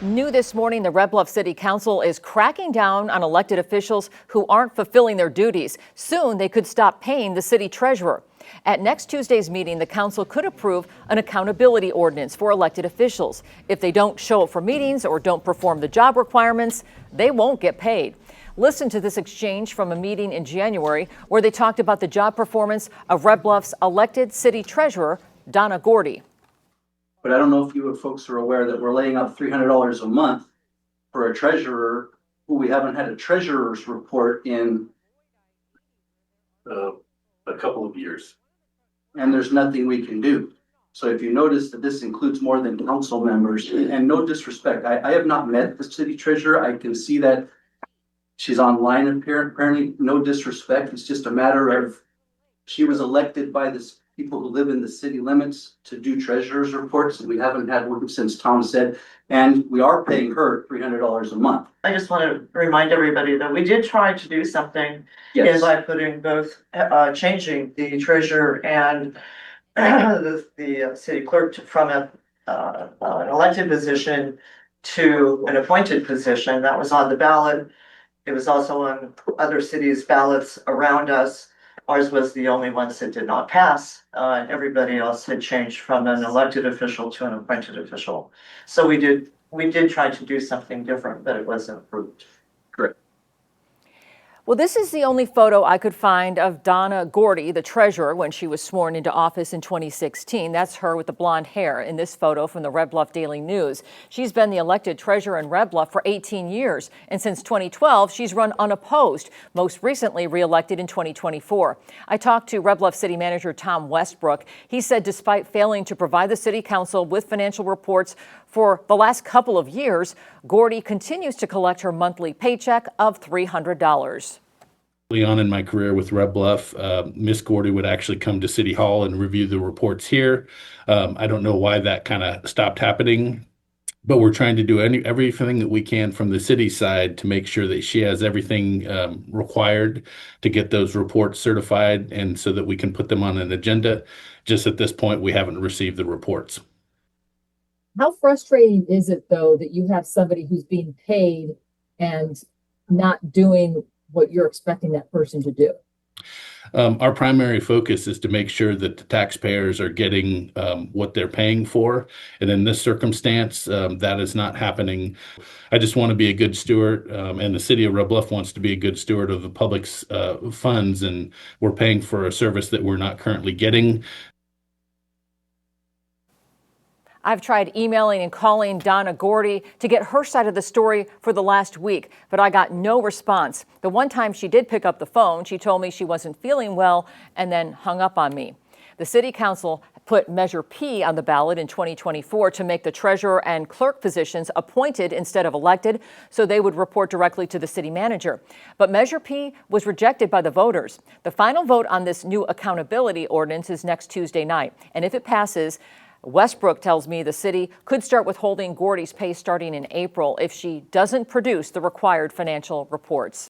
New this morning, the Red Bluff City Council is cracking down on elected officials who aren't fulfilling their duties. Soon, they could stop paying the city treasurer. At next Tuesday's meeting, the council could approve an accountability ordinance for elected officials. If they don't show up for meetings or don't perform the job requirements, they won't get paid. Listen to this exchange from a meeting in January where they talked about the job performance of Red Bluff's elected city treasurer, Donna Gordy. But I don't know if you folks are aware that we're laying out $300 a month for a treasurer who we haven't had a treasurer's report in a couple of years. and there's nothing we can do. So if you notice that this includes more than council members, and no disrespect, I have not met the city treasurer. I can see that she's online apparently, no disrespect. It's just a matter of she was elected by the people who live in the city limits to do treasurer's reports. We haven't had one since Tom said, and we are paying her $300 a month. I just want to remind everybody that we did try to do something Yes. by putting both, changing the treasurer and the city clerk from an elected position to an appointed position. That was on the ballot. It was also on other cities' ballots around us. Ours was the only ones that did not pass. Everybody else had changed from an elected official to an appointed official. So we did try to do something different, but it wasn't approved. Correct. Well, this is the only photo I could find of Donna Gordy, the treasurer, when she was sworn into office in 2016. That's her with the blonde hair in this photo from the Red Bluff Daily News. She's been the elected treasurer in Red Bluff for 18 years, and since 2012, she's run unopposed, most recently reelected in 2024. I talked to Red Bluff City Manager Tom Westbrook. He said despite failing to provide the City Council with financial reports for the last couple of years, Gordy continues to collect her monthly paycheck of $300. Early on in my career with Red Bluff, Miss Gordy would actually come to City Hall and review the reports here. I don't know why that kind of stopped happening, but we're trying to do everything that we can from the city side to make sure that she has everything required to get those reports certified and so that we can put them on an agenda. Just at this point, we haven't received the reports. How frustrating is it, though, that you have somebody who's being paid and not doing what you're expecting that person to do? Our primary focus is to make sure that the taxpayers are getting what they're paying for. And in this circumstance, that is not happening. I just want to be a good steward, and the city of Red Bluff wants to be a good steward of the public's funds, and we're paying for a service that we're not currently getting. I've tried emailing and calling Donna Gordy to get her side of the story for the last week, but I got no response. The one time she did pick up the phone, she told me she wasn't feeling well and then hung up on me. The City Council put Measure P on the ballot in 2024 to make the treasurer and clerk positions appointed instead of elected, so they would report directly to the city manager. But Measure P was rejected by the voters. The final vote on this new accountability ordinance is next Tuesday night, and if it passes, Westbrook tells me the city could start withholding Gordy's pay starting in April if she doesn't produce the required financial reports.